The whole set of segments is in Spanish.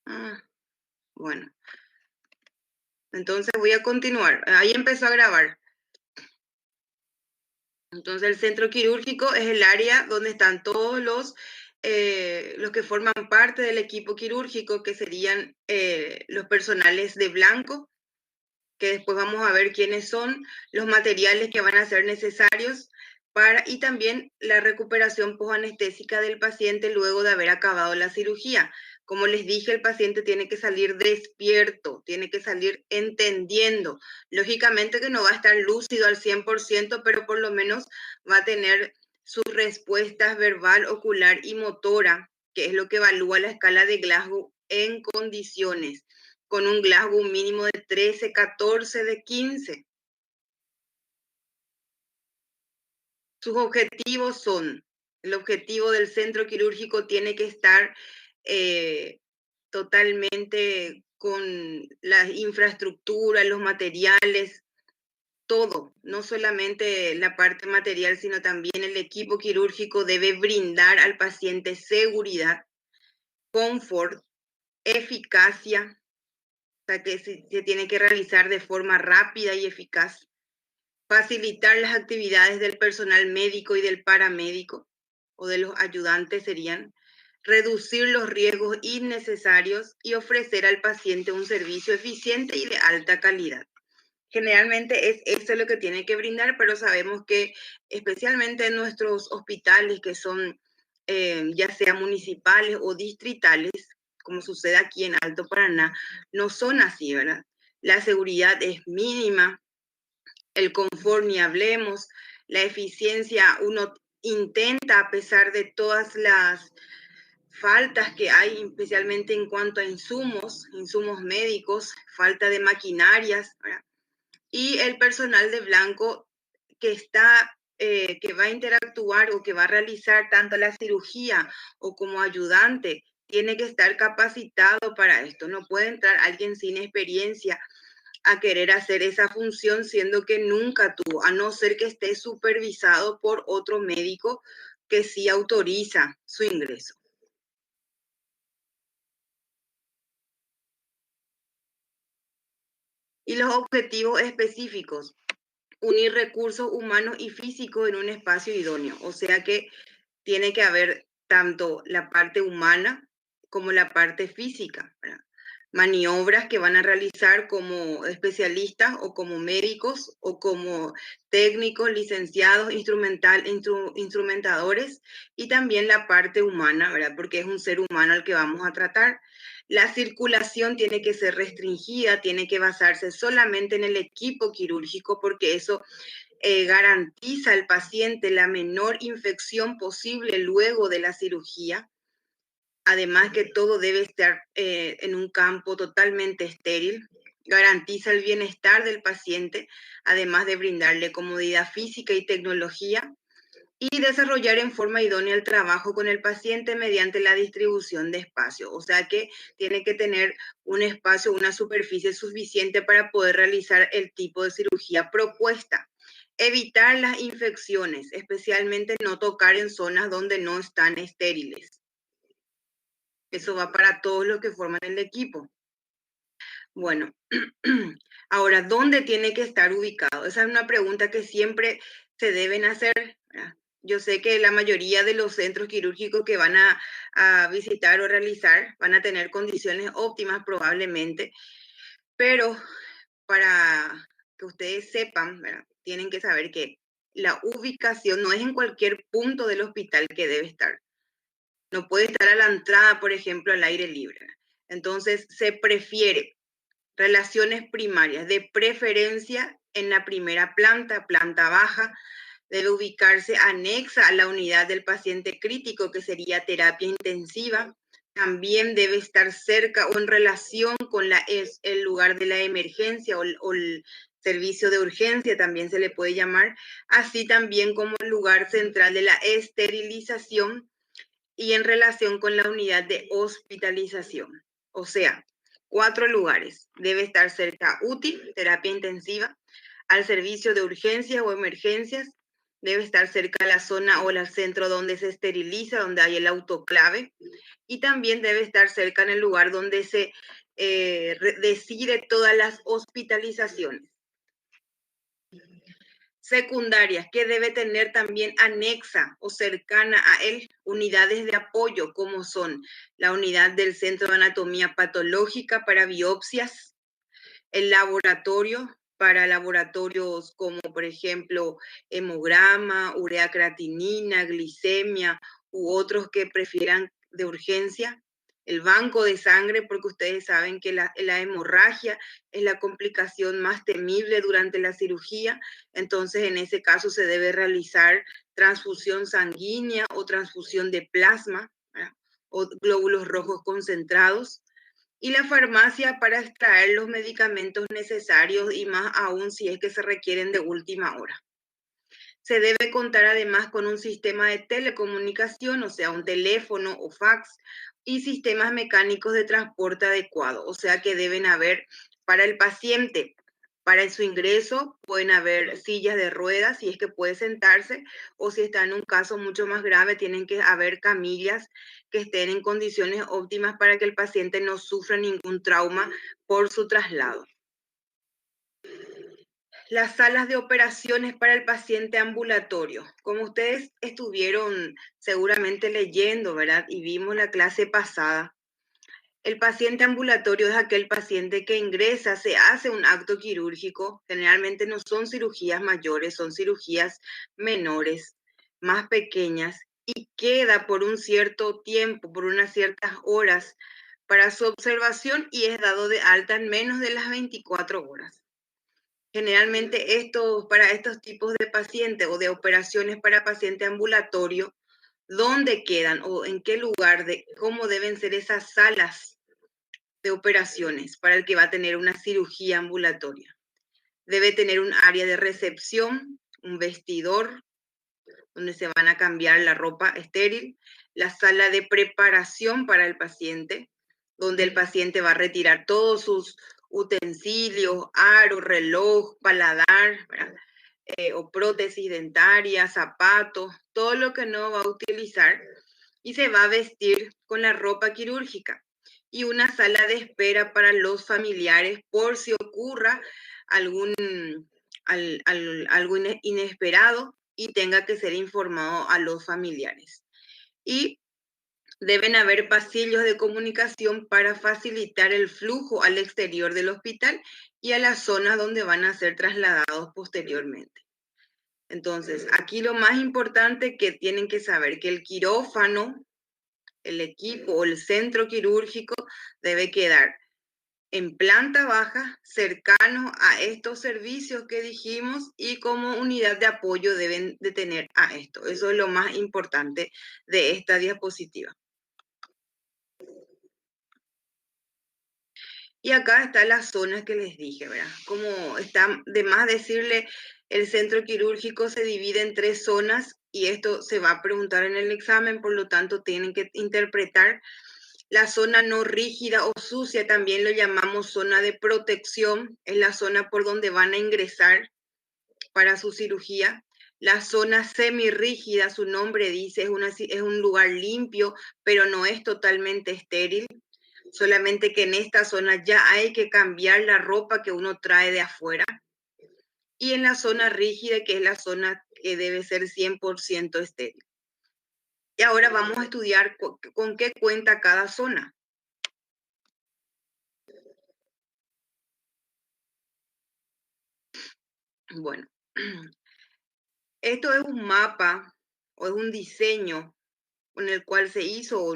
Ah, bueno, entonces voy a continuar. Ahí empezó a grabar. Entonces el centro quirúrgico es el área donde están todos los que forman parte del equipo quirúrgico, que serían los personales de blanco, que después vamos a ver quiénes son, los materiales que van a ser necesarios y también la recuperación posanestésica del paciente luego de haber acabado la cirugía. Como les dije, el paciente tiene que salir despierto, tiene que salir entendiendo. Lógicamente que no va a estar lúcido al 100%, pero por lo menos va a tener sus respuestas verbal, ocular y motora, que es lo que evalúa la escala de Glasgow en condiciones, con un Glasgow mínimo de 13, 14 de 15. Sus objetivos son, el objetivo del centro quirúrgico tiene que estar totalmente con la infraestructura, los materiales, todo, no solamente la parte material, sino también el equipo quirúrgico debe brindar al paciente seguridad, confort, eficacia, o sea que se tiene que realizar de forma rápida y eficaz, facilitar las actividades del personal médico y del paramédico o de los ayudantes serían, reducir los riesgos innecesarios y ofrecer al paciente un servicio eficiente y de alta calidad. Generalmente es eso lo que tiene que brindar, pero sabemos que especialmente en nuestros hospitales que son ya sea municipales o distritales, como sucede aquí en Alto Paraná, no son así, ¿verdad? La seguridad es mínima, el confort ni hablemos, la eficiencia uno intenta a pesar de todas las faltas que hay, especialmente en cuanto a insumos médicos, falta de maquinarias, ¿verdad? Y el personal de blanco que va a interactuar o que va a realizar tanto la cirugía o como ayudante, tiene que estar capacitado para esto. No puede entrar alguien sin experiencia a querer hacer esa función siendo que nunca tuvo, a no ser que esté supervisado por otro médico que sí autoriza su ingreso. Y los objetivos específicos, unir recursos humanos y físicos en un espacio idóneo. O sea que tiene que haber tanto la parte humana como la parte física, ¿verdad? Maniobras que van a realizar como especialistas o como médicos o como técnicos, licenciados, instrumentadores, y también la parte humana, ¿verdad? Porque es un ser humano al que vamos a tratar. La circulación tiene que ser restringida, tiene que basarse solamente en el equipo quirúrgico, porque eso garantiza al paciente la menor infección posible luego de la cirugía. Además que todo debe estar en un campo totalmente estéril, garantiza el bienestar del paciente, además de brindarle comodidad física y tecnología, y desarrollar en forma idónea el trabajo con el paciente mediante la distribución de espacio. O sea que tiene que tener un espacio, una superficie suficiente para poder realizar el tipo de cirugía propuesta. Evitar las infecciones, especialmente no tocar en zonas donde no están estériles. Eso va para todos los que forman el equipo. Bueno, ahora, ¿dónde tiene que estar ubicado? Esa es una pregunta que siempre se deben hacer, ¿verdad? Yo sé que la mayoría de los centros quirúrgicos que van a visitar o realizar van a tener condiciones óptimas probablemente, pero para que ustedes sepan, ¿verdad? Tienen que saber que la ubicación no es en cualquier punto del hospital que debe estar. No puede estar a la entrada, por ejemplo, al aire libre. Entonces, se prefiere relaciones primarias, de preferencia en la primera planta, planta baja, debe ubicarse anexa a la unidad del paciente crítico, que sería terapia intensiva. También debe estar cerca o en relación con el lugar de la emergencia o el servicio de urgencia, también se le puede llamar, así también como el lugar central de la esterilización y en relación con la unidad de hospitalización. O sea, 4 lugares. Debe estar cerca UTI, terapia intensiva, al servicio de urgencias o emergencias, debe estar cerca de la zona o el centro donde se esteriliza, donde hay el autoclave, y también debe estar cerca en el lugar donde se decide todas las hospitalizaciones. Secundarias, que debe tener también anexa o cercana a él unidades de apoyo, como son la unidad del Centro de Anatomía Patológica para biopsias, el laboratorio para laboratorios como por ejemplo hemograma, urea creatinina, glicemia u otros que prefieran de urgencia, el banco de sangre, porque ustedes saben que la hemorragia es la complicación más temible durante la cirugía, entonces en ese caso se debe realizar transfusión sanguínea o transfusión de plasma, ¿verdad? O glóbulos rojos concentrados, y la farmacia para extraer los medicamentos necesarios y más aún si es que se requieren de última hora. Se debe contar además con un sistema de telecomunicación, o sea, un teléfono o fax, y sistemas mecánicos de transporte adecuado, o sea que deben haber para el paciente, para su ingreso, pueden haber sillas de ruedas si es que puede sentarse, o si está en un caso mucho más grave, tienen que haber camillas que estén en condiciones óptimas para que el paciente no sufra ningún trauma por su traslado. Las salas de operaciones para el paciente ambulatorio. Como ustedes estuvieron seguramente leyendo, ¿verdad? Y vimos la clase pasada, el paciente ambulatorio es aquel paciente que ingresa, se hace un acto quirúrgico, generalmente no son cirugías mayores, son cirugías menores, más pequeñas, y queda por un cierto tiempo, por unas ciertas horas, para su observación y es dado de alta en menos de las 24 horas. Generalmente para estos tipos de pacientes o de operaciones para paciente ambulatorio, ¿dónde quedan o en qué lugar, cómo deben ser esas salas de operaciones para el que va a tener una cirugía ambulatoria? Debe tener un área de recepción, un vestidor donde se van a cambiar la ropa estéril, la sala de preparación para el paciente, donde el paciente va a retirar todos sus utensilios, aro, reloj, paladar, o prótesis dentaria, zapatos, todo lo que no va a utilizar, y se va a vestir con la ropa quirúrgica. Y una sala de espera para los familiares por si ocurra algo inesperado y tenga que ser informado a los familiares. Y deben haber pasillos de comunicación para facilitar el flujo al exterior del hospital y a las zonas donde van a ser trasladados posteriormente. Entonces, aquí lo más importante que tienen que saber, que el quirófano, el equipo o el centro quirúrgico debe quedar en planta baja, cercano a estos servicios que dijimos, y como unidad de apoyo deben de tener a esto. Eso es lo más importante de esta diapositiva. Y acá están las zonas que les dije, ¿verdad? Como está de más decirle, el centro quirúrgico se divide en 3 zonas y esto se va a preguntar en el examen, por lo tanto tienen que interpretar. La zona no rígida o sucia también lo llamamos zona de protección, es la zona por donde van a ingresar para su cirugía. La zona semirrígida, su nombre dice, es un lugar limpio, pero no es totalmente estéril. Solamente que en esta zona ya hay que cambiar la ropa que uno trae de afuera. Y en la zona rígida, que es la zona que debe ser 100% estéril. Y ahora vamos a estudiar con qué cuenta cada zona. Bueno, esto es un mapa o es un diseño con el cual se hizo,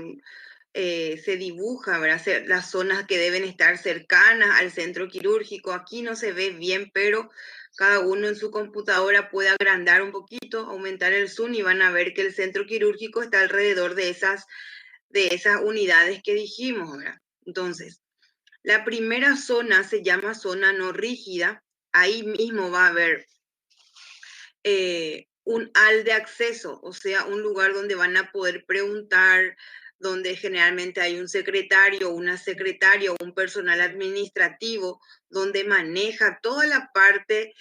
se dibuja, ¿verdad? Las zonas que deben estar cercanas al centro quirúrgico. Aquí no se ve bien, pero cada uno en su computadora puede agrandar un poquito, aumentar el zoom y van a ver que el centro quirúrgico está alrededor de esas unidades que dijimos, ¿verdad? Entonces, la primera zona se llama zona no rígida. Ahí mismo va a haber un hall de acceso, o sea, un lugar donde van a poder preguntar, donde generalmente hay un secretario, una secretaria o un personal administrativo, donde maneja toda la parte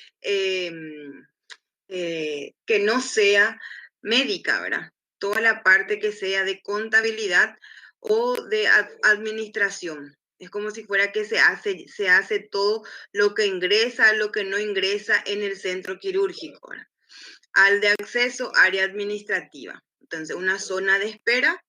que no sea médica, ¿verdad? Toda la parte que sea de contabilidad o de administración. Es como si fuera que se hace todo lo que ingresa, lo que no ingresa en el centro quirúrgico, ¿verdad? Al de acceso, área administrativa. Entonces, una zona de espera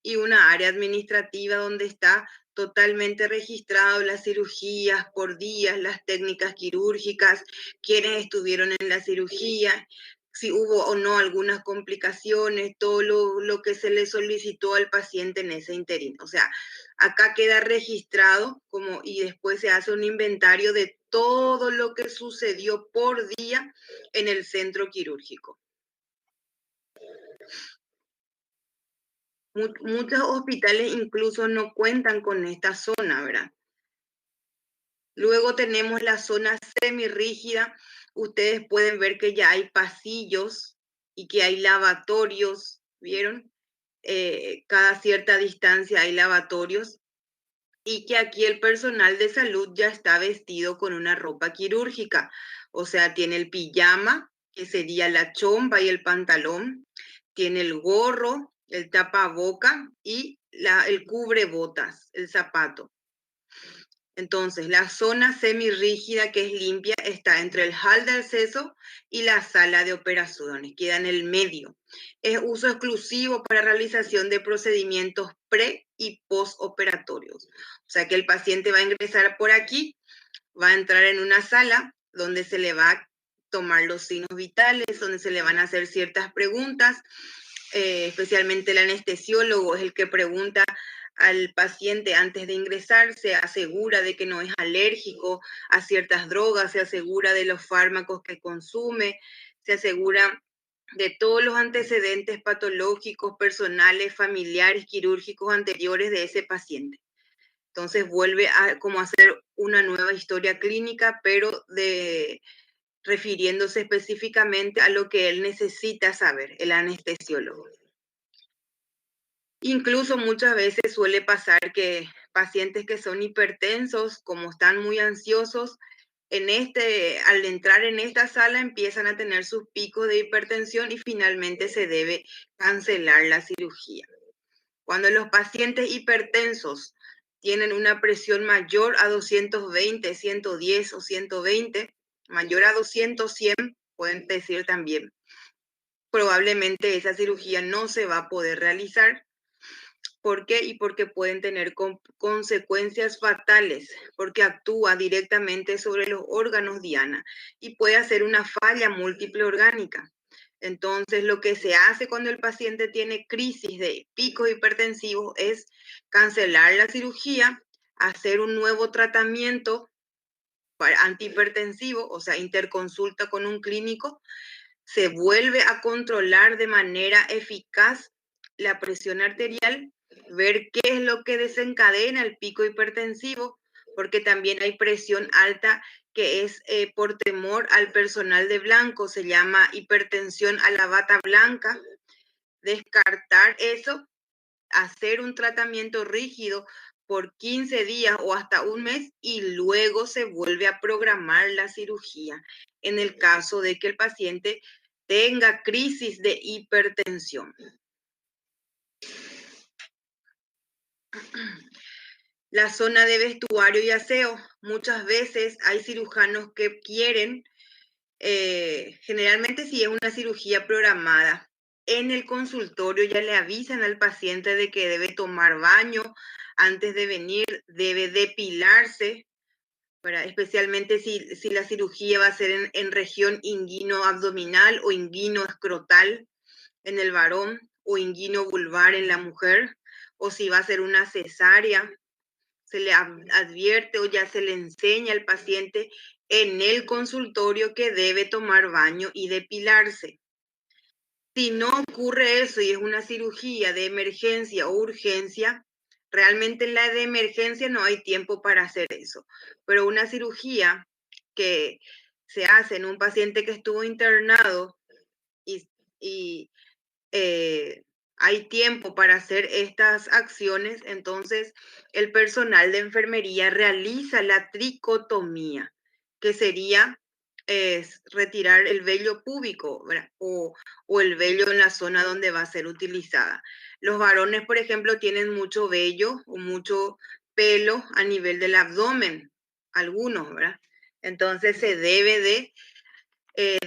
y una área administrativa donde está totalmente registrado las cirugías por días, las técnicas quirúrgicas, quienes estuvieron en la cirugía, si hubo o no algunas complicaciones, todo lo que se le solicitó al paciente en ese interín. O sea, acá queda registrado como, y después se hace un inventario de todo lo que sucedió por día en el centro quirúrgico. Muchos hospitales incluso no cuentan con esta zona, ¿verdad? Luego tenemos la zona semirrígida. Ustedes pueden ver que ya hay pasillos y que hay lavatorios, ¿vieron? Cada cierta distancia hay lavatorios y que aquí el personal de salud ya está vestido con una ropa quirúrgica, o sea, tiene el pijama, que sería la chompa y el pantalón, tiene el gorro, el tapaboca y el cubrebotas, el zapato. Entonces, la zona semirrígida que es limpia está entre el hall de acceso y la sala de operaciones, queda en el medio. Es uso exclusivo para realización de procedimientos pre y postoperatorios. O sea que el paciente va a ingresar por aquí, va a entrar en una sala donde se le va a tomar los signos vitales, donde se le van a hacer ciertas preguntas, especialmente el anestesiólogo es el que pregunta al paciente antes de ingresar, se asegura de que no es alérgico a ciertas drogas, se asegura de los fármacos que consume, se asegura de todos los antecedentes patológicos, personales, familiares, quirúrgicos anteriores de ese paciente. Entonces vuelve a como hacer una nueva historia clínica, pero refiriéndose específicamente a lo que él necesita saber, el anestesiólogo. Incluso muchas veces suele pasar que pacientes que son hipertensos, como están muy ansiosos, al entrar en esta sala empiezan a tener sus picos de hipertensión y finalmente se debe cancelar la cirugía. Cuando los pacientes hipertensos tienen una presión mayor a 220, 110 o 120, mayor a 200, 100, pueden decir también, probablemente esa cirugía no se va a poder realizar. ¿Por qué? Y porque pueden tener consecuencias fatales, porque actúa directamente sobre los órganos diana y puede hacer una falla múltiple orgánica. Entonces, lo que se hace cuando el paciente tiene crisis de picos hipertensivos es cancelar la cirugía, hacer un nuevo tratamiento antihipertensivo, o sea, interconsulta con un clínico, se vuelve a controlar de manera eficaz la presión arterial, ver qué es lo que desencadena el pico hipertensivo, porque también hay presión alta que es por temor al personal de blanco, se llama hipertensión a la bata blanca, descartar eso, hacer un tratamiento rígido por 15 días o hasta un mes y luego se vuelve a programar la cirugía en el caso de que el paciente tenga crisis de hipertensión. La zona de vestuario y aseo. Muchas veces hay cirujanos que quieren, generalmente si es una cirugía programada, en el consultorio ya le avisan al paciente de que debe tomar baño antes de venir, debe depilarse, especialmente si la cirugía va a ser en región inguino-abdominal o inguino-escrotal en el varón o inguino-vulvar en la mujer, o si va a ser una cesárea, se le advierte o ya se le enseña al paciente en el consultorio que debe tomar baño y depilarse. Si no ocurre eso y es una cirugía de emergencia o urgencia, realmente en la de emergencia no hay tiempo para hacer eso, pero una cirugía que se hace en un paciente que estuvo internado y hay tiempo para hacer estas acciones, entonces el personal de enfermería realiza la tricotomía, que sería es retirar el vello púbico, ¿verdad? O el vello en la zona donde va a ser utilizada. Los varones, por ejemplo, tienen mucho vello o mucho pelo a nivel del abdomen, algunos, ¿verdad? Entonces se debe de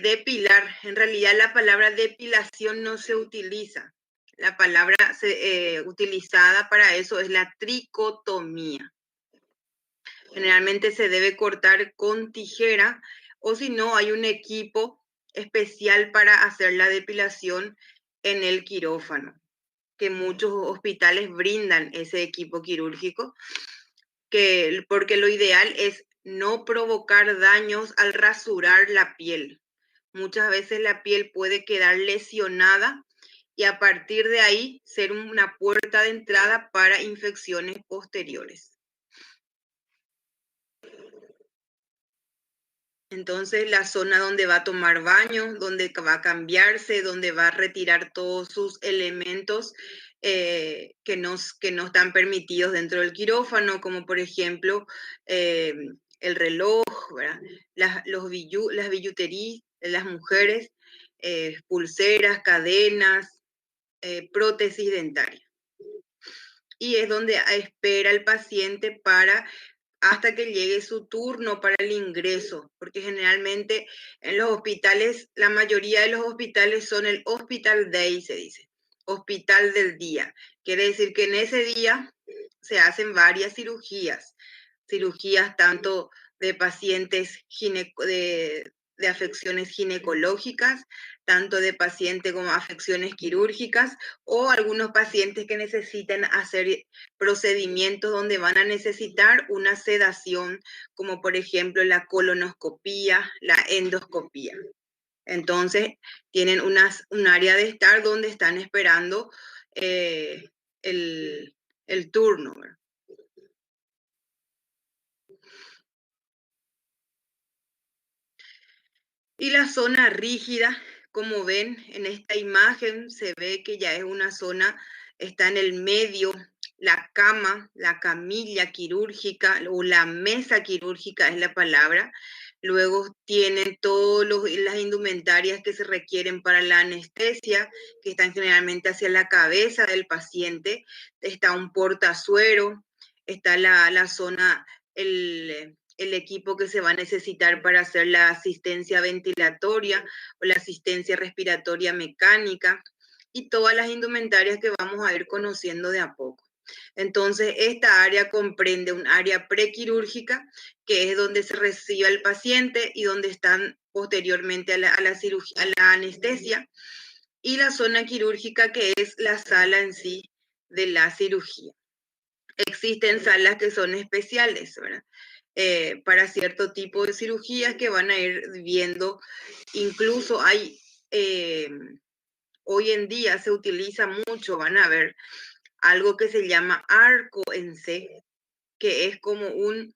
depilar. En realidad la palabra depilación no se utiliza. La palabra utilizada para eso es la tricotomía. Generalmente se debe cortar con tijera o si no hay un equipo especial para hacer la depilación en el quirófano, que muchos hospitales brindan ese equipo quirúrgico, porque lo ideal es no provocar daños al rasurar la piel. Muchas veces la piel puede quedar lesionada y a partir de ahí ser una puerta de entrada para infecciones posteriores. Entonces, la zona donde va a tomar baño, donde va a cambiarse, donde va a retirar todos sus elementos que no están permitidos dentro del quirófano, como por ejemplo el reloj, ¿verdad? Las billuterías de las mujeres, pulseras, cadenas, prótesis dentaria. Y es donde espera el paciente hasta que llegue su turno para el ingreso, porque generalmente en los hospitales, la mayoría de los hospitales son el hospital day, se dice, hospital del día. Quiere decir que en ese día se hacen varias cirugías tanto de pacientes de afecciones ginecológicas, tanto de pacientes como afecciones quirúrgicas o algunos pacientes que necesitan hacer procedimientos donde van a necesitar una sedación, como por ejemplo la colonoscopía, la endoscopía. Entonces, tienen un área de estar donde están esperando el turno, ¿verdad? Y la zona rígida, como ven en esta imagen, se ve que ya es una zona, está en el medio, la cama, la camilla quirúrgica o la mesa quirúrgica es la palabra. Luego tienen todas las indumentarias que se requieren para la anestesia, que están generalmente hacia la cabeza del paciente. Está un portazuero, está la zona, el equipo que se va a necesitar para hacer la asistencia ventilatoria o la asistencia respiratoria mecánica y todas las indumentarias que vamos a ir conociendo de a poco. Entonces, esta área comprende un área prequirúrgica, que es donde se recibe al paciente y donde están posteriormente a la cirugía, a la anestesia, y la zona quirúrgica, que es la sala en sí de la cirugía. Existen salas que son especiales, ¿verdad? Para cierto tipo de cirugías que van a ir viendo. Incluso hay, hoy en día se utiliza mucho, van a ver, algo que se llama arco en C, que es como un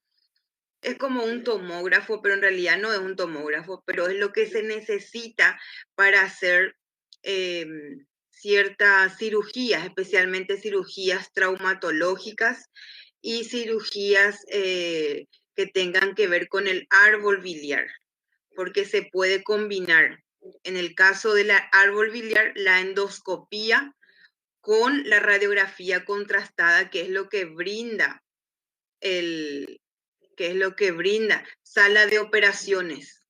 tomógrafo, pero en realidad no es un tomógrafo, pero es lo que se necesita para hacer ciertas cirugías, especialmente cirugías traumatológicas y cirugías que tengan que ver con el árbol biliar, porque se puede combinar, en el caso del árbol biliar, la endoscopía con la radiografía contrastada, que es lo que brinda sala de operaciones,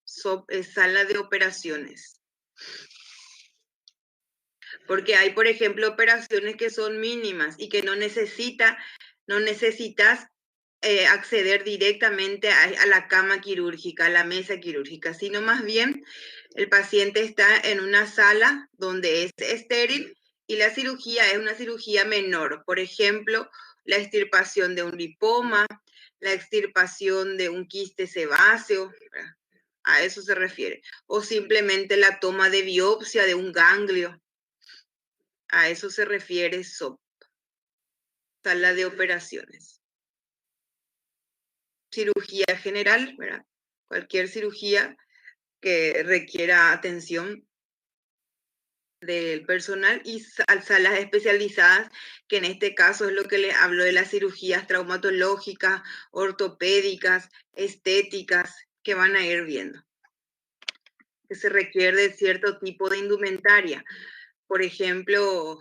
sala de operaciones. Porque hay, por ejemplo, operaciones que son mínimas y que no necesitas acceder directamente a la cama quirúrgica, a la mesa quirúrgica, sino más bien el paciente está en una sala donde es estéril y la cirugía es una cirugía menor. Por ejemplo, la extirpación de un lipoma, la extirpación de un quiste sebáceo, a eso se refiere. O simplemente la toma de biopsia de un ganglio. A eso se refiere SOP, sala de operaciones. Cirugía general, ¿verdad? Cualquier cirugía que requiera atención del personal, y salas especializadas, que en este caso es lo que les hablo de las cirugías traumatológicas, ortopédicas, estéticas, que van a ir viendo. que se requiere de cierto tipo de indumentaria. Por ejemplo,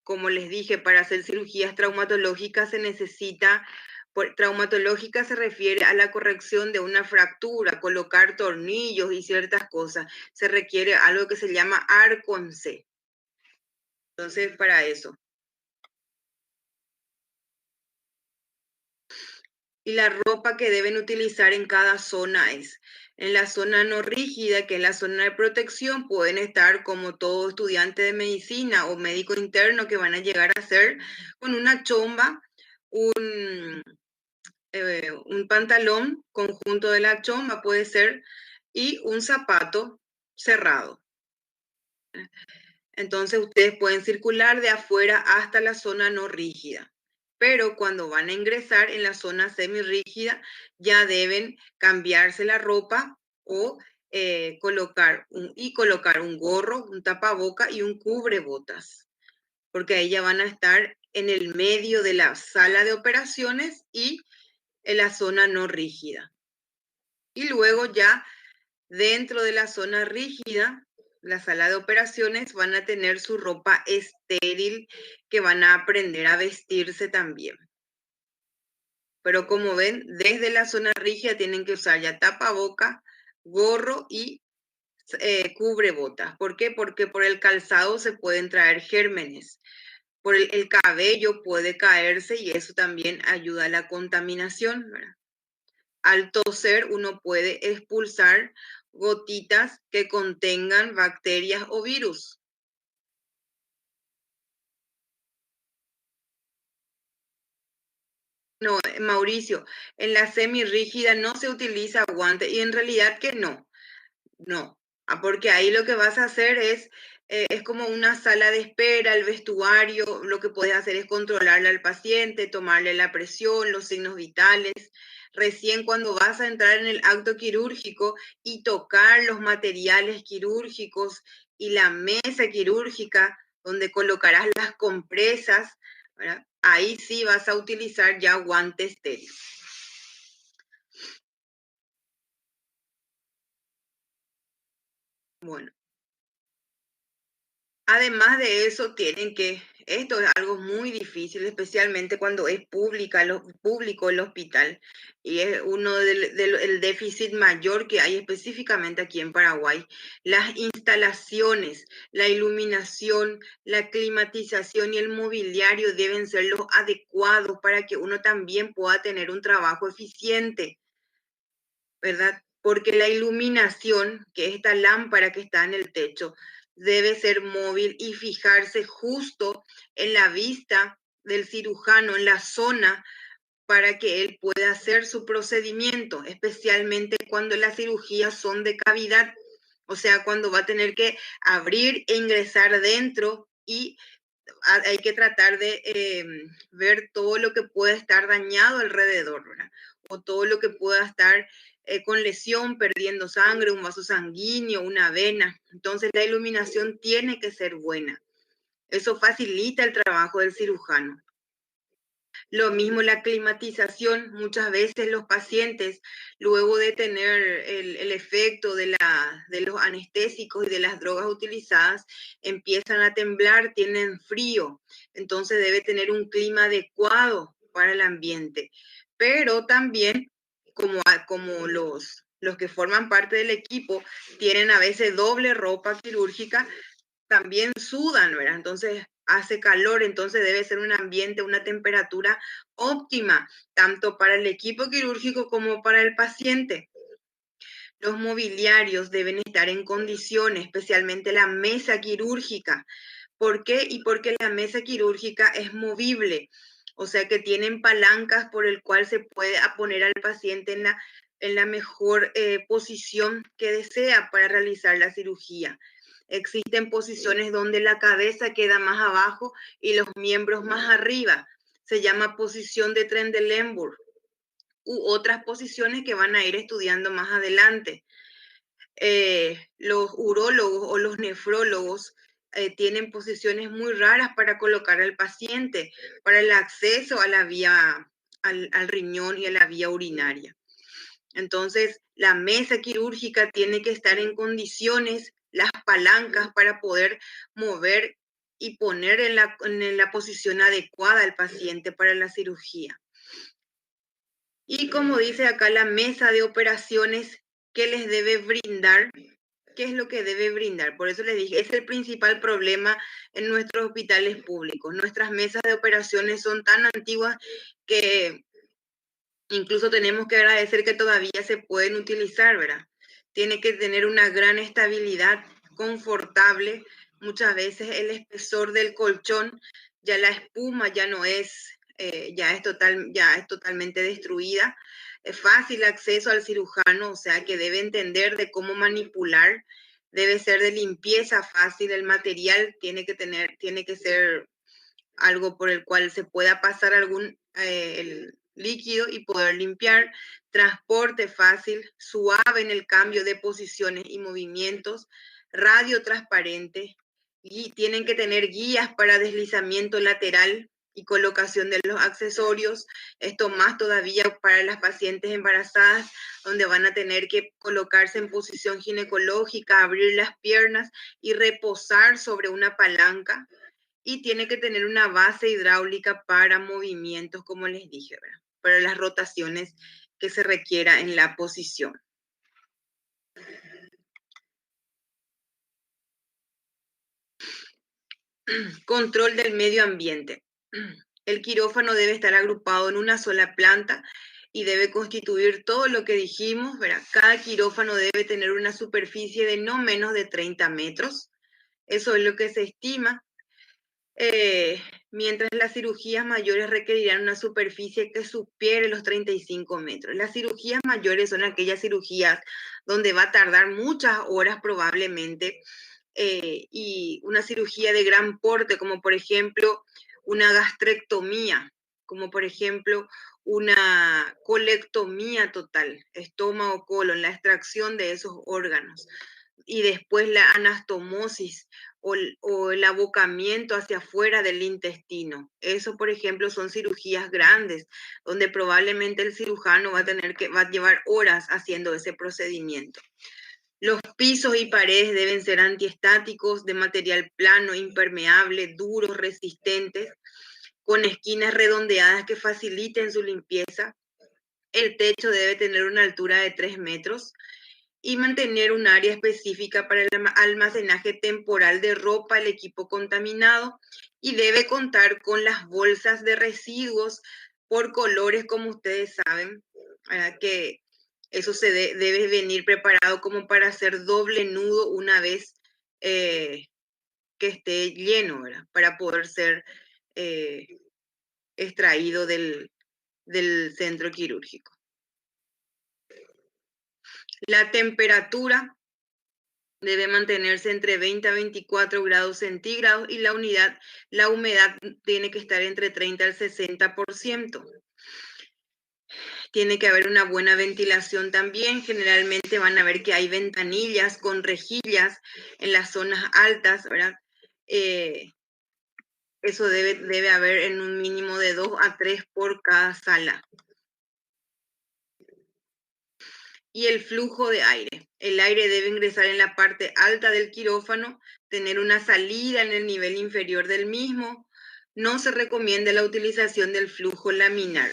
como les dije, para hacer cirugías traumatológicas se necesita, traumatológica se refiere a la corrección de una fractura, colocar tornillos y ciertas cosas. Se requiere algo que se llama ARCONCE. Entonces, para eso. Y la ropa que deben utilizar en cada zona es, en la zona no rígida, que es la zona de protección, pueden estar como todo estudiante de medicina o médico interno que van a llegar a ser con una chomba, un pantalón, conjunto de la chomba puede ser, y un zapato cerrado. Entonces ustedes pueden circular de afuera hasta la zona no rígida. Pero cuando van a ingresar en la zona semirrígida, ya deben cambiarse la ropa o colocar un gorro, un tapaboca y un cubrebotas. Porque ahí ya van a estar en el medio de la sala de operaciones y en la zona no rígida. Y luego ya dentro de la zona rígida, la sala de operaciones, van a tener su ropa estéril que van a aprender a vestirse también. Pero como ven, desde la zona rígida tienen que usar ya tapaboca, gorro y cubrebotas. ¿Por qué? Porque por el calzado se pueden traer gérmenes. Por el cabello puede caerse y eso también ayuda a la contaminación, ¿verdad? Al toser uno puede expulsar gotitas que contengan bacterias o virus. No, Mauricio, en la semirrígida no se utiliza guante y en realidad que no, porque ahí lo que vas a hacer es como una sala de espera, el vestuario, lo que puedes hacer es controlarle al paciente, tomarle la presión, los signos vitales. Recién cuando vas a entrar en el acto quirúrgico y tocar los materiales quirúrgicos y la mesa quirúrgica donde colocarás las compresas, ¿verdad? Ahí sí vas a utilizar ya guantes estériles. Bueno. Además de eso, esto es algo muy difícil, especialmente cuando es público el hospital, y es uno del déficit mayor que hay específicamente aquí en Paraguay. Las instalaciones, la iluminación, la climatización y el mobiliario deben ser los adecuados para que uno también pueda tener un trabajo eficiente, ¿verdad? Porque la iluminación, que es esta lámpara que está en el techo, debe ser móvil y fijarse justo en la vista del cirujano, en la zona, para que él pueda hacer su procedimiento, especialmente cuando las cirugías son de cavidad, o sea, cuando va a tener que abrir e ingresar dentro y hay que tratar de ver todo lo que puede estar dañado alrededor, ¿verdad? O todo lo que pueda estar con lesión, perdiendo sangre, un vaso sanguíneo, una vena. Entonces la iluminación tiene que ser buena. Eso facilita el trabajo del cirujano. Lo mismo la climatización, muchas veces los pacientes, luego de tener el efecto de los anestésicos y de las drogas utilizadas, empiezan a temblar, tienen frío, entonces debe tener un clima adecuado para el ambiente. Pero también, como los que forman parte del equipo tienen a veces doble ropa quirúrgica, también sudan, ¿verdad? Entonces hace calor, entonces debe ser un ambiente, una temperatura óptima, tanto para el equipo quirúrgico como para el paciente. Los mobiliarios deben estar en condiciones, especialmente la mesa quirúrgica. ¿Por qué? Y porque la mesa quirúrgica es movible, o sea que tienen palancas por el cual se puede poner al paciente en la mejor posición que desea para realizar la cirugía. Existen posiciones donde la cabeza queda más abajo y los miembros más arriba. Se llama posición de Trendelenburg u otras posiciones que van a ir estudiando más adelante. Los urólogos o los nefrólogos tienen posiciones muy raras para colocar al paciente, para el acceso a la vía, al riñón y a la vía urinaria. Entonces, la mesa quirúrgica tiene que estar en condiciones, las palancas para poder mover y poner en la posición adecuada al paciente para la cirugía. Y como dice acá la mesa de operaciones, ¿qué les debe brindar? ¿Qué es lo que debe brindar? Por eso les dije, es el principal problema en nuestros hospitales públicos. Nuestras mesas de operaciones son tan antiguas que incluso tenemos que agradecer que todavía se pueden utilizar, ¿verdad? Tiene que tener una gran estabilidad, confortable. Muchas veces el espesor del colchón, ya la espuma ya no es, ya es totalmente destruida. Es fácil acceso al cirujano, o sea que debe entender de cómo manipular, debe ser de limpieza fácil, el material tiene que ser algo por el cual se pueda pasar el líquido y poder limpiar, transporte fácil, suave en el cambio de posiciones y movimientos, radio transparente, y tienen que tener guías para deslizamiento lateral y colocación de los accesorios. Esto más todavía para las pacientes embarazadas, donde van a tener que colocarse en posición ginecológica, abrir las piernas y reposar sobre una palanca, y tiene que tener una base hidráulica para movimientos, como les dije, ¿verdad? Para las rotaciones que se requiera en la posición. Control del medio ambiente. El quirófano debe estar agrupado en una sola planta y debe constituir todo lo que dijimos, ¿verdad? Cada quirófano debe tener una superficie de no menos de 30 metros. Eso es lo que se estima. Mientras las cirugías mayores requerirán una superficie que supere los 35 metros. Las cirugías mayores son aquellas cirugías donde va a tardar muchas horas probablemente, y una cirugía de gran porte, como por ejemplo una gastrectomía, como por ejemplo una colectomía total, estómago, colon, la extracción de esos órganos, y después la anastomosis o el abocamiento hacia afuera del intestino. Eso, por ejemplo, son cirugías grandes, donde probablemente el cirujano va a llevar horas haciendo ese procedimiento. Los pisos y paredes deben ser antiestáticos, de material plano, impermeable, duros, resistentes, con esquinas redondeadas que faciliten su limpieza. El techo debe tener una altura de 3 metros y mantener un área específica para el almacenaje temporal de ropa, el equipo contaminado, y debe contar con las bolsas de residuos por colores, como ustedes saben, que eso debe venir preparado como para hacer doble nudo una vez que esté lleno, ¿verdad? Para poder ser eh, extraído del centro quirúrgico. La temperatura debe mantenerse entre 20 a 24 grados centígrados y la humedad tiene que estar entre 30 al 60%. Tiene que haber una buena ventilación también. Generalmente van a ver que hay ventanillas con rejillas en las zonas altas, ¿verdad? Eso debe haber en un mínimo de 2 a 3 por cada sala. Y el flujo de aire. El aire debe ingresar en la parte alta del quirófano, tener una salida en el nivel inferior del mismo. No se recomienda la utilización del flujo laminar.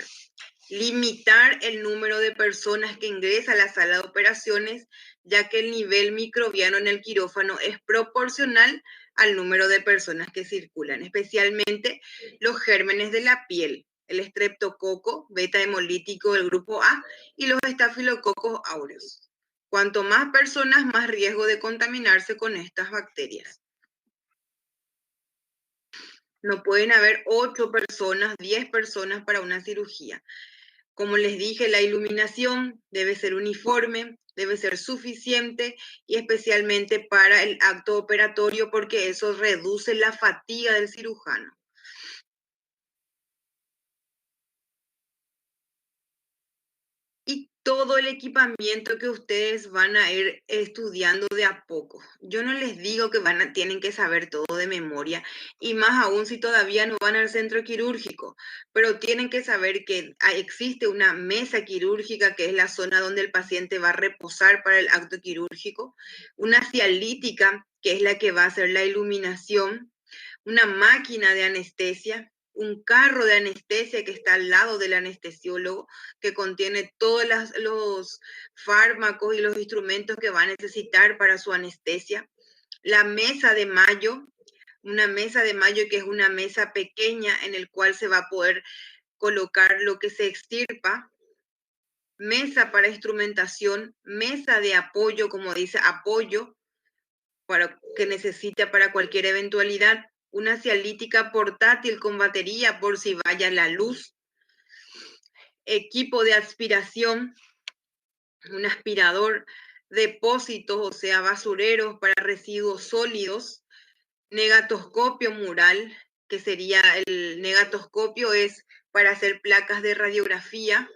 Limitar el número de personas que ingresa a la sala de operaciones, ya que el nivel microbiano en el quirófano es proporcional al número de personas que circulan, especialmente los gérmenes de la piel, el estreptococo beta hemolítico del grupo A y los estafilococos aureus. Cuanto más personas, más riesgo de contaminarse con estas bacterias. No pueden haber 8 personas, 10 personas para una cirugía. Como les dije, la iluminación debe ser uniforme, debe ser suficiente, y especialmente para el acto operatorio, porque eso reduce la fatiga del cirujano. Y todo el equipamiento que ustedes van a ir estudiando de a poco. Yo no les digo que tienen que saber todo de memoria, y más aún si todavía no van al centro quirúrgico, pero tienen que saber que existe una mesa quirúrgica, que es la zona donde el paciente va a reposar para el acto quirúrgico, una cialítica, que es la que va a hacer la iluminación, una máquina de anestesia, un carro de anestesia que está al lado del anestesiólogo, que contiene todos los fármacos y los instrumentos que va a necesitar para su anestesia. La mesa de Mayo, una mesa de Mayo que es una mesa pequeña en el cual se va a poder colocar lo que se extirpa. Mesa para instrumentación, mesa de apoyo, como dice, apoyo para que necesita para cualquier eventualidad, una cialítica portátil con batería por si vaya la luz, equipo de aspiración, un aspirador, depósitos, o sea, basureros para residuos sólidos, negatoscopio mural, que sería el negatoscopio es para hacer placas de radiografía,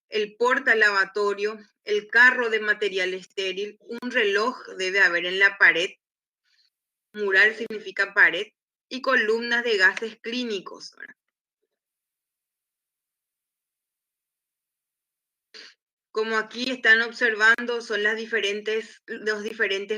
el portalavatorio, el carro de material estéril, un reloj debe haber en la pared, mural significa pared, y columnas de gases clínicos, ¿verdad? Como aquí están observando, son los diferentes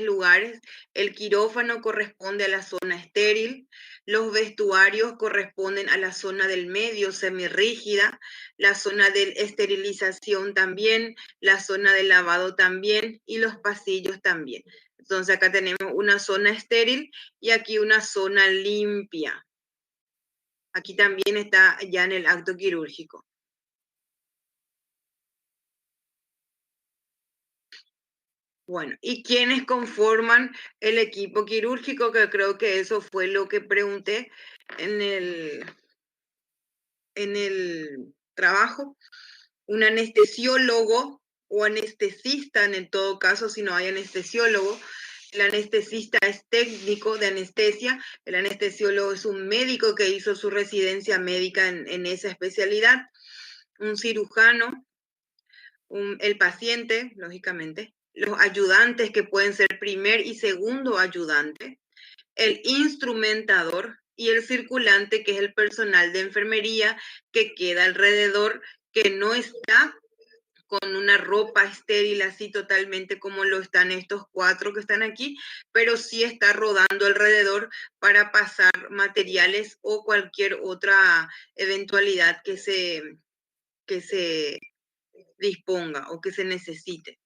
lugares. El quirófano corresponde a la zona estéril, los vestuarios corresponden a la zona del medio, semirrígida, la zona de esterilización también, la zona de lavado también, y los pasillos también. Entonces acá tenemos una zona estéril y aquí una zona limpia. Aquí también está ya en el acto quirúrgico. Bueno, ¿y quiénes conforman el equipo quirúrgico? Que creo que eso fue lo que pregunté en el trabajo. Un anestesiólogo o anestesista, en todo caso, si no hay anestesiólogo. El anestesista es técnico de anestesia. El anestesiólogo es un médico que hizo su residencia médica en esa especialidad. Un cirujano, el paciente, lógicamente, los ayudantes que pueden ser primer y segundo ayudante, el instrumentador y el circulante, que es el personal de enfermería que queda alrededor, que no está con una ropa estéril así totalmente como lo están estos 4 que están aquí, pero sí está rodando alrededor para pasar materiales o cualquier otra eventualidad que se disponga o que se necesite.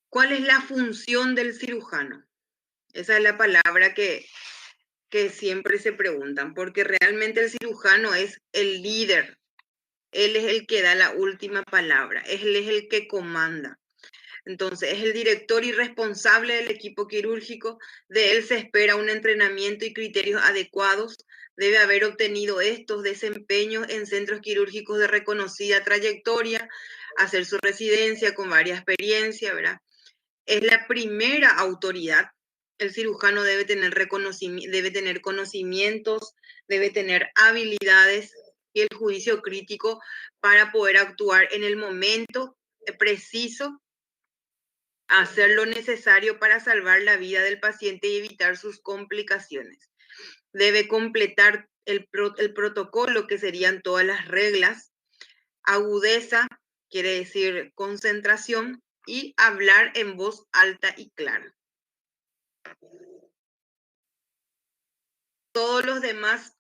¿Cuál es la función del cirujano? Esa es la palabra que siempre se preguntan, porque realmente el cirujano es el líder. Él es el que da la última palabra, él es el que comanda. Entonces, es el director y responsable del equipo quirúrgico. De él se espera un entrenamiento y criterios adecuados. Debe haber obtenido estos desempeños en centros quirúrgicos de reconocida trayectoria, hacer su residencia con varias experiencias, ¿verdad? Es la primera autoridad. El cirujano debe tener conocimientos, debe tener habilidades y el juicio crítico para poder actuar en el momento preciso, hacer lo necesario para salvar la vida del paciente y evitar sus complicaciones. Debe completar el protocolo, que serían todas las reglas. Agudeza quiere decir concentración, y hablar en voz alta y clara. Todos los demás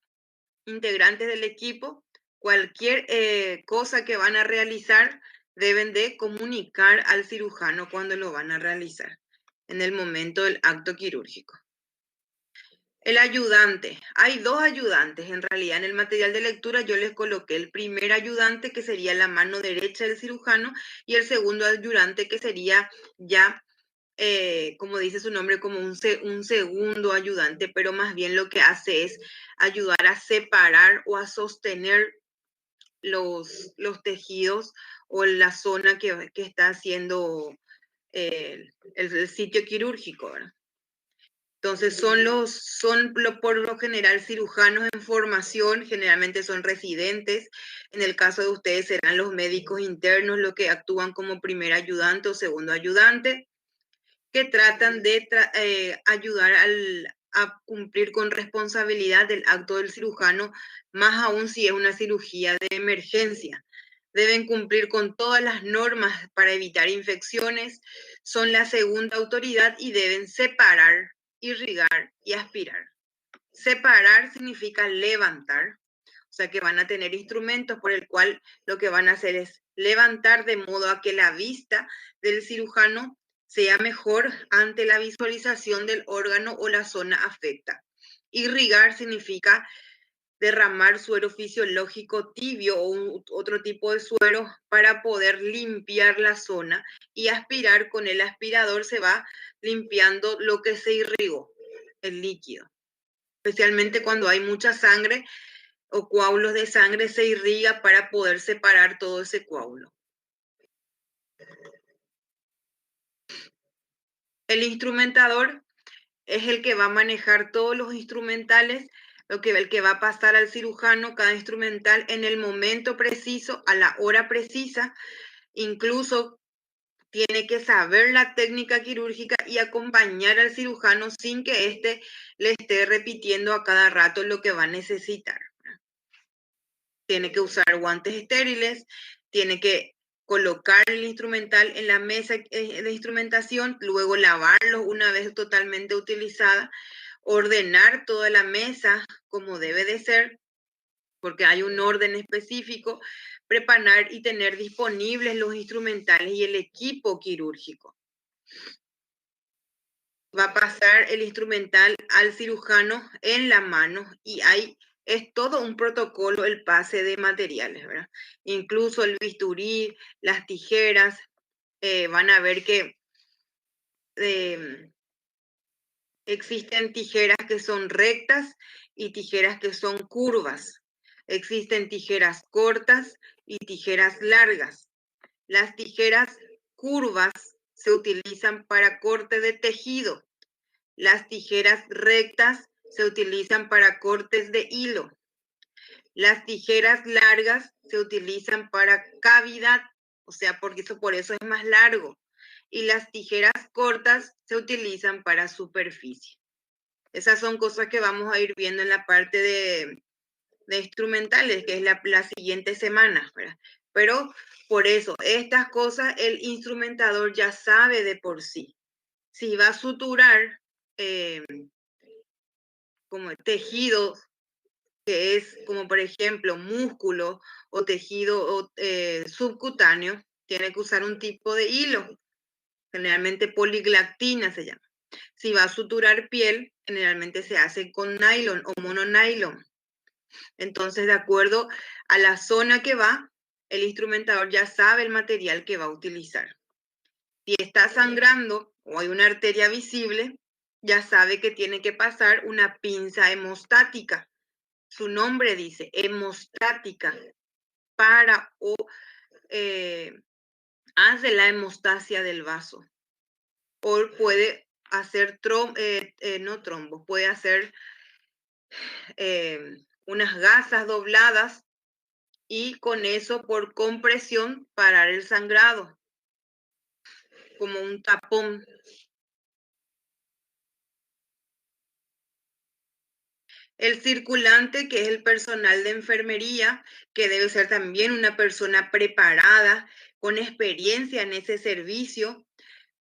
integrantes del equipo, cualquier cosa que van a realizar, deben de comunicar al cirujano cuando lo van a realizar en el momento del acto quirúrgico. El ayudante. Hay 2 ayudantes en realidad. En el material de lectura yo les coloqué el primer ayudante, que sería la mano derecha del cirujano, y el segundo ayudante, que sería ya, como dice su nombre, como un segundo ayudante, pero más bien lo que hace es ayudar a separar o a sostener los tejidos o la zona que está haciendo el sitio quirúrgico, ¿verdad? Entonces por lo general cirujanos en formación, generalmente son residentes. En el caso de ustedes serán los médicos internos los que actúan como primer ayudante o segundo ayudante, que tratan de ayudar a cumplir con responsabilidad del acto del cirujano, más aún si es una cirugía de emergencia. Deben cumplir con todas las normas para evitar infecciones, son la segunda autoridad y deben separar, irrigar y aspirar. Separar significa levantar, o sea que van a tener instrumentos por el cual lo que van a hacer es levantar de modo a que la vista del cirujano sea mejor ante la visualización del órgano o la zona afecta. Irrigar significa derramar suero fisiológico tibio o otro tipo de suero para poder limpiar la zona, y aspirar, con el aspirador se va limpiando lo que se irrigó, el líquido. Especialmente cuando hay mucha sangre o coágulos de sangre, se irriga para poder separar todo ese coágulo. El instrumentador es el que va a manejar todos los instrumentales, el que va a pasar al cirujano cada instrumental en el momento preciso, a la hora precisa. Incluso tiene que saber la técnica quirúrgica y acompañar al cirujano sin que éste le esté repitiendo a cada rato lo que va a necesitar. Tiene que usar guantes estériles, tiene que colocar el instrumental en la mesa de instrumentación, luego lavarlo una vez totalmente utilizada, ordenar toda la mesa como debe de ser, porque hay un orden específico, preparar y tener disponibles los instrumentales y el equipo quirúrgico. Va a pasar el instrumental al cirujano en la mano y es todo un protocolo el pase de materiales, ¿verdad? Incluso el bisturí, las tijeras, van a ver que existen tijeras que son rectas y tijeras que son curvas. Existen tijeras cortas y tijeras largas. Las tijeras curvas se utilizan para corte de tejido. Las tijeras rectas se utilizan para cortes de hilo. Las tijeras largas se utilizan para cavidad, o sea, por eso es más largo. Y las tijeras cortas se utilizan para superficie. Esas son cosas que vamos a ir viendo en la parte de instrumentales, que es la siguiente semana, ¿verdad? Pero por eso, estas cosas el instrumentador ya sabe de por sí. Si va a suturar como tejido, que es como por ejemplo músculo o tejido subcutáneo, tiene que usar un tipo de hilo, generalmente poliglactina se llama. Si va a suturar piel, generalmente se hace con nylon o mononylon. Entonces, de acuerdo a la zona que va, el instrumentador ya sabe el material que va a utilizar. Si está sangrando o hay una arteria visible, ya sabe que tiene que pasar una pinza hemostática. Su nombre dice hemostática, para hace la hemostasia del vaso. O puede hacer no trombos, puede hacer unas gasas dobladas y con eso, por compresión, parar el sangrado, como un tapón. El circulante, que es el personal de enfermería, que debe ser también una persona preparada, con experiencia en ese servicio.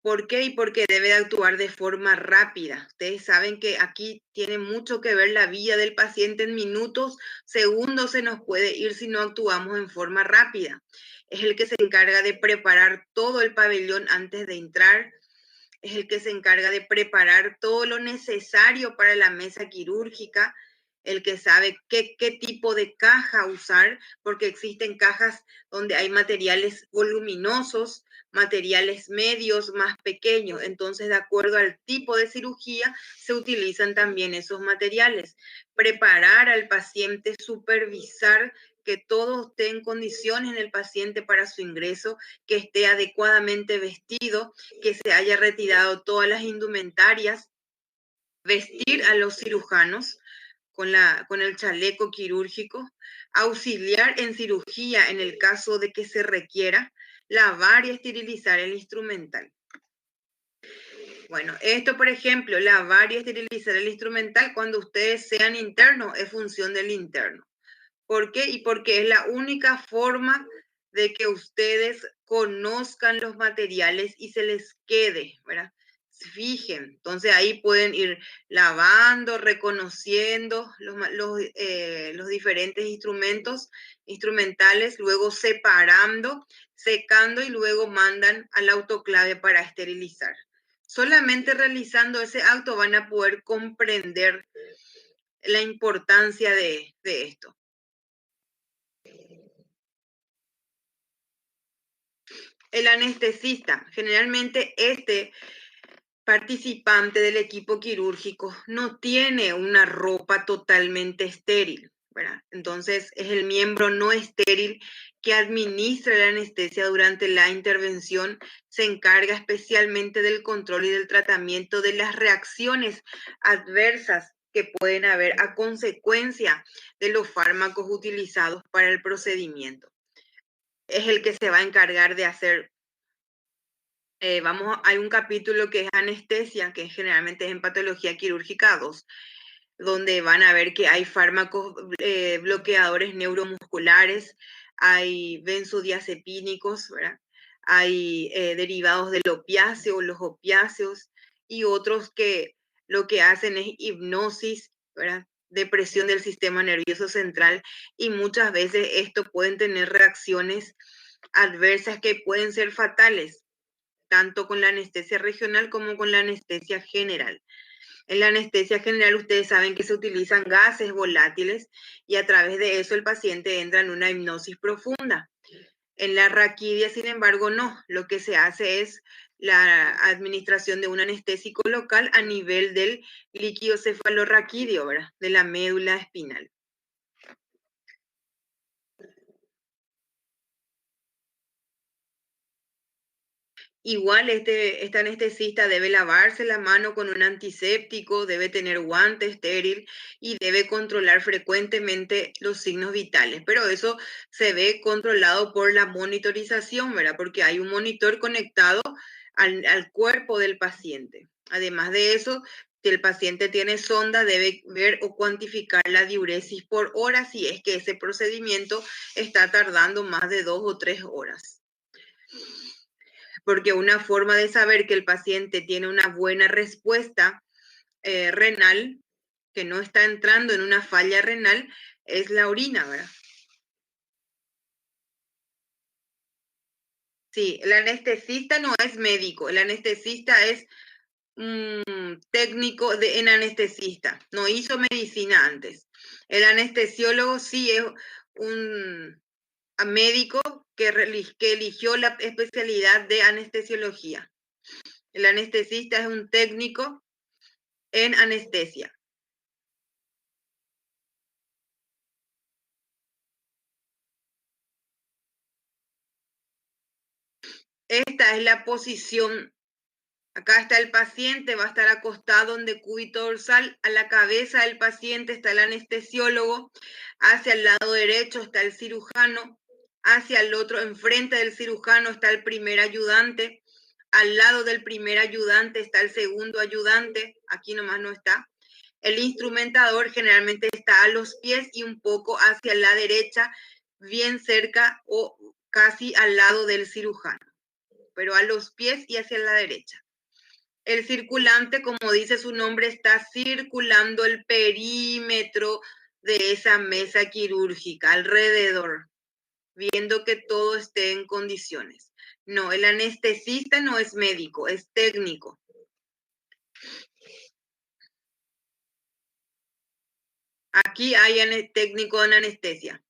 ¿Por qué? Y porque debe de actuar de forma rápida. Ustedes saben que aquí tiene mucho que ver la vida del paciente. En minutos, segundos se nos puede ir si no actuamos en forma rápida. Es el que se encarga de preparar todo el pabellón antes de entrar. Es el que se encarga de preparar todo lo necesario para la mesa quirúrgica, el que sabe qué tipo de caja usar, porque existen cajas donde hay materiales voluminosos, materiales medios, más pequeños. Entonces, de acuerdo al tipo de cirugía, se utilizan también esos materiales. Preparar al paciente, supervisar que todo esté en condiciones en el paciente para su ingreso, que esté adecuadamente vestido, que se haya retirado todas las indumentarias vestir a los cirujanos con el chaleco quirúrgico, auxiliar en cirugía en el caso de que se requiera, lavar y esterilizar el instrumental. Bueno, esto, por ejemplo, lavar y esterilizar el instrumental cuando ustedes sean internos es función del interno. ¿Por qué? Y porque es la única forma de que ustedes conozcan los materiales y se les quede, ¿verdad? Se fijen. Entonces ahí pueden ir lavando, reconociendo los diferentes instrumentos, instrumentales, luego separando, secando y luego mandan al autoclave para esterilizar. Solamente realizando ese acto van a poder comprender la importancia de esto. El anestesista, generalmente este participante del equipo quirúrgico no tiene una ropa totalmente estéril, ¿verdad? Entonces es el miembro no estéril que administra la anestesia durante la intervención, se encarga especialmente del control y del tratamiento de las reacciones adversas que pueden haber a consecuencia de los fármacos utilizados para el procedimiento. Es el que se va a encargar de hacer hay un capítulo que es anestesia, que generalmente es en patología quirúrgica 2, donde van a ver que hay fármacos bloqueadores neuromusculares, hay benzodiazepínicos, ¿verdad? Hay derivados del opiáceo, los opiáceos, y otros que lo que hacen es hipnosis, ¿verdad? Depresión del sistema nervioso central, y muchas veces esto pueden tener reacciones adversas que pueden ser fatales, tanto con la anestesia regional como con la anestesia general. En la anestesia general ustedes saben que se utilizan gases volátiles y a través de eso el paciente entra en una hipnosis profunda. En la raquidia, sin embargo, no. Lo que se hace es la administración de un anestésico local a nivel del líquido cefalorraquídeo, ¿verdad? De la médula espinal. Igual este anestesista debe lavarse la mano con un antiséptico, debe tener guante estéril y debe controlar frecuentemente los signos vitales. Pero eso se ve controlado por la monitorización, ¿verdad? Porque hay un monitor conectado al cuerpo del paciente. Además de eso, si el paciente tiene sonda, debe ver o cuantificar la diuresis por hora si es que ese procedimiento está tardando más de 2 o 3 horas. Porque una forma de saber que el paciente tiene una buena respuesta renal, que no está entrando en una falla renal, es la orina, ¿verdad? Sí, el anestesista no es médico, el anestesista es técnico en anestesista, no hizo medicina antes. El anestesiólogo sí es un médico que eligió la especialidad de anestesiología. El anestesista es un técnico en anestesia. Esta es la posición. Acá está el paciente, va a estar acostado en decúbito dorsal. A la cabeza del paciente está el anestesiólogo. Hacia el lado derecho está el cirujano. Hacia el otro, enfrente del cirujano, está el primer ayudante. Al lado del primer ayudante está el segundo ayudante. Aquí nomás no está. El instrumentador generalmente está a los pies y un poco hacia la derecha, bien cerca o casi al lado del cirujano, pero a los pies y hacia la derecha. El circulante, como dice su nombre, está circulando el perímetro de esa mesa quirúrgica alrededor, viendo que todo esté en condiciones. No, el anestesista no es médico, es técnico. Aquí hay técnico en anestesia.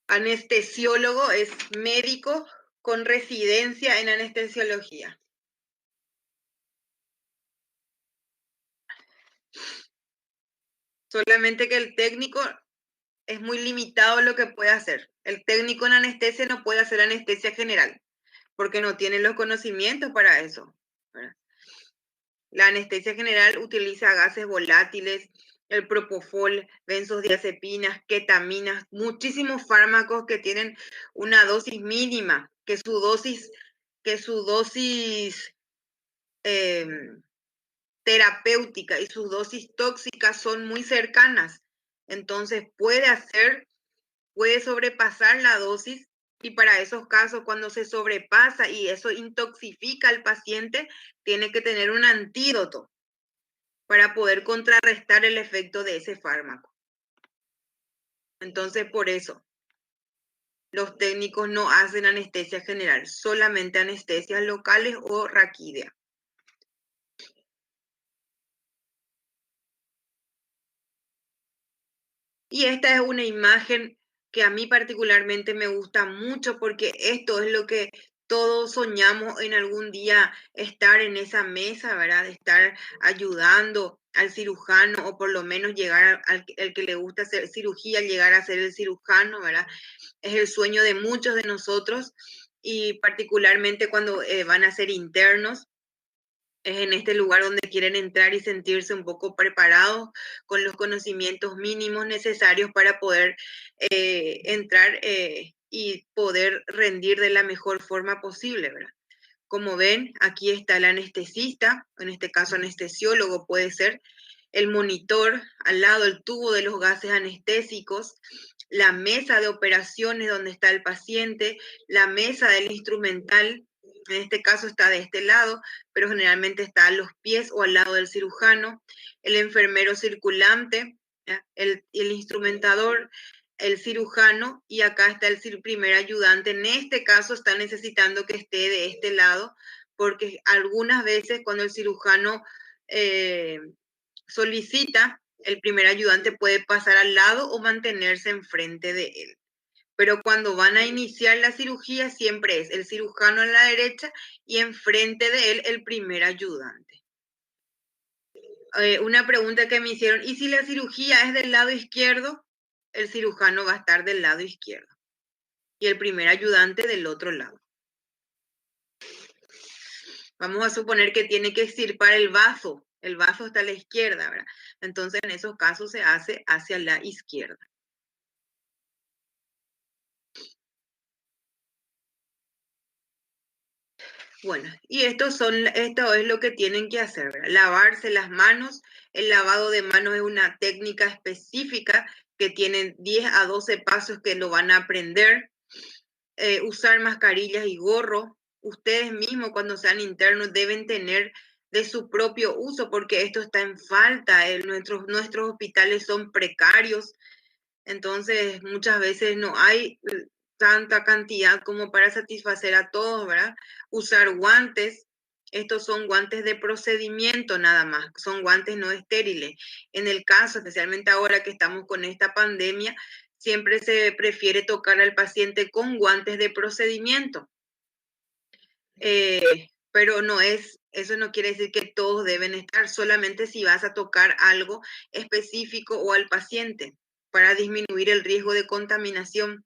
Anestesiólogo es médico con residencia en anestesiología. Solamente que el técnico es muy limitado lo que puede hacer. El técnico en anestesia no puede hacer anestesia general porque no tiene los conocimientos para eso, ¿verdad? La anestesia general utiliza gases volátiles, el propofol, benzodiazepinas, ketaminas, muchísimos fármacos que tienen una dosis mínima, que su dosis eh, terapéutica y sus dosis tóxicas son muy cercanas. Entonces puede sobrepasar la dosis, y para esos casos, cuando se sobrepasa y eso intoxica al paciente, tiene que tener un antídoto para poder contrarrestar el efecto de ese fármaco. Entonces, por eso, los técnicos no hacen anestesia general, solamente anestesias locales o raquídea. Y esta es una imagen que a mí particularmente me gusta mucho, porque esto es lo que todos soñamos en algún día, estar en esa mesa, ¿verdad? Estar ayudando al cirujano, o por lo menos llegar al que le gusta hacer cirugía, llegar a ser el cirujano, ¿verdad? Es el sueño de muchos de nosotros, y particularmente cuando van a ser internos, es en este lugar donde quieren entrar y sentirse un poco preparados con los conocimientos mínimos necesarios para poder entrar y poder rendir de la mejor forma posible, ¿verdad? Como ven, aquí está el anestesista, en este caso anestesiólogo puede ser, el monitor, al lado el tubo de los gases anestésicos, la mesa de operaciones donde está el paciente, la mesa del instrumental, en este caso está de este lado, pero generalmente está a los pies o al lado del cirujano, el enfermero circulante, el instrumentador, el cirujano, y acá está el primer ayudante. En este caso está necesitando que esté de este lado, porque algunas veces cuando el cirujano solicita, el primer ayudante puede pasar al lado o mantenerse enfrente de él. Pero cuando van a iniciar la cirugía, siempre es el cirujano a la derecha y enfrente de él el primer ayudante. Una pregunta que me hicieron: ¿y si la cirugía es del lado izquierdo? El cirujano va a estar del lado izquierdo y el primer ayudante del otro lado. Vamos a suponer que tiene que extirpar el vaso está a la izquierda, ¿verdad? Entonces en esos casos se hace hacia la izquierda. Bueno, y esto es lo que tienen que hacer, ¿verdad? Lavarse las manos. El lavado de manos es una técnica específica que tiene 10 a 12 pasos que lo van a aprender. Usar mascarillas y gorro. Ustedes mismos, cuando sean internos, deben tener de su propio uso, porque esto está en falta. Nuestros hospitales son precarios, entonces muchas veces no hay tanta cantidad como para satisfacer a todos, ¿verdad? Usar guantes. Estos son guantes de procedimiento nada más, son guantes no estériles. En el caso, especialmente ahora que estamos con esta pandemia, siempre se prefiere tocar al paciente con guantes de procedimiento. Pero eso no quiere decir que todos deben estar, solamente si vas a tocar algo específico o al paciente, para disminuir el riesgo de contaminación.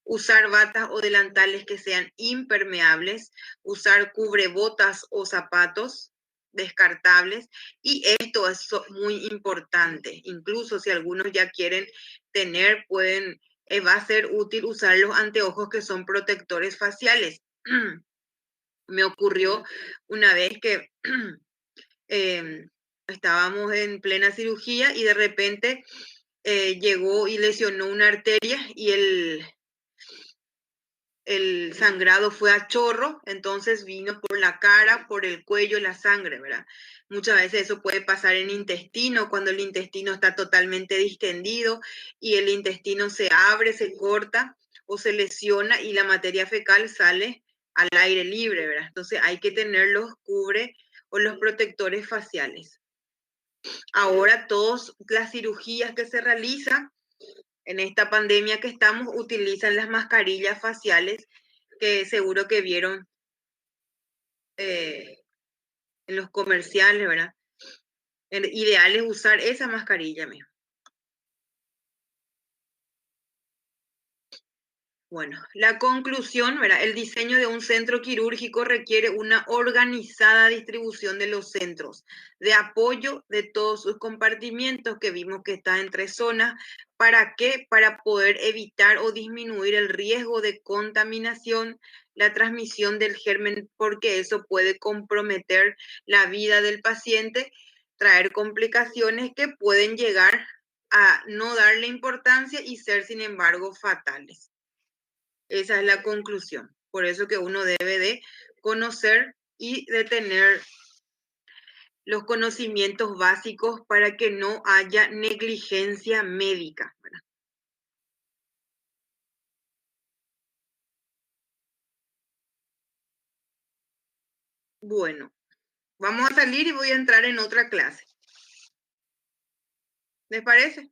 Usar batas o delantales que sean impermeables, usar cubrebotas o zapatos descartables, y esto es muy importante. Incluso si algunos ya quieren tener, va a ser útil usar los anteojos que son protectores faciales. Me ocurrió una vez que estábamos en plena cirugía y de repente llegó y lesionó una arteria, y el sangrado fue a chorro, entonces vino por la cara, por el cuello, la sangre, ¿verdad? Muchas veces eso puede pasar en intestino, cuando el intestino está totalmente distendido y el intestino se abre, se corta o se lesiona y la materia fecal sale al aire libre, ¿verdad? Entonces hay que tener los cubre o los protectores faciales. Ahora todas las cirugías que se realizan en esta pandemia que estamos utilizan las mascarillas faciales, que seguro que vieron en los comerciales, ¿verdad? Ideal es usar esa mascarilla mismo. Bueno, la conclusión, ¿verdad? El diseño de un centro quirúrgico requiere una organizada distribución de los centros de apoyo de todos sus compartimientos que vimos que está en 3 zonas. ¿Para qué? Para poder evitar o disminuir el riesgo de contaminación, la transmisión del germen, porque eso puede comprometer la vida del paciente, traer complicaciones que pueden llegar a no darle importancia y ser, sin embargo, fatales. Esa es la conclusión. Por eso que uno debe de conocer y de tener los conocimientos básicos para que no haya negligencia médica, ¿verdad? Bueno, vamos a salir y voy a entrar en otra clase. ¿Les parece?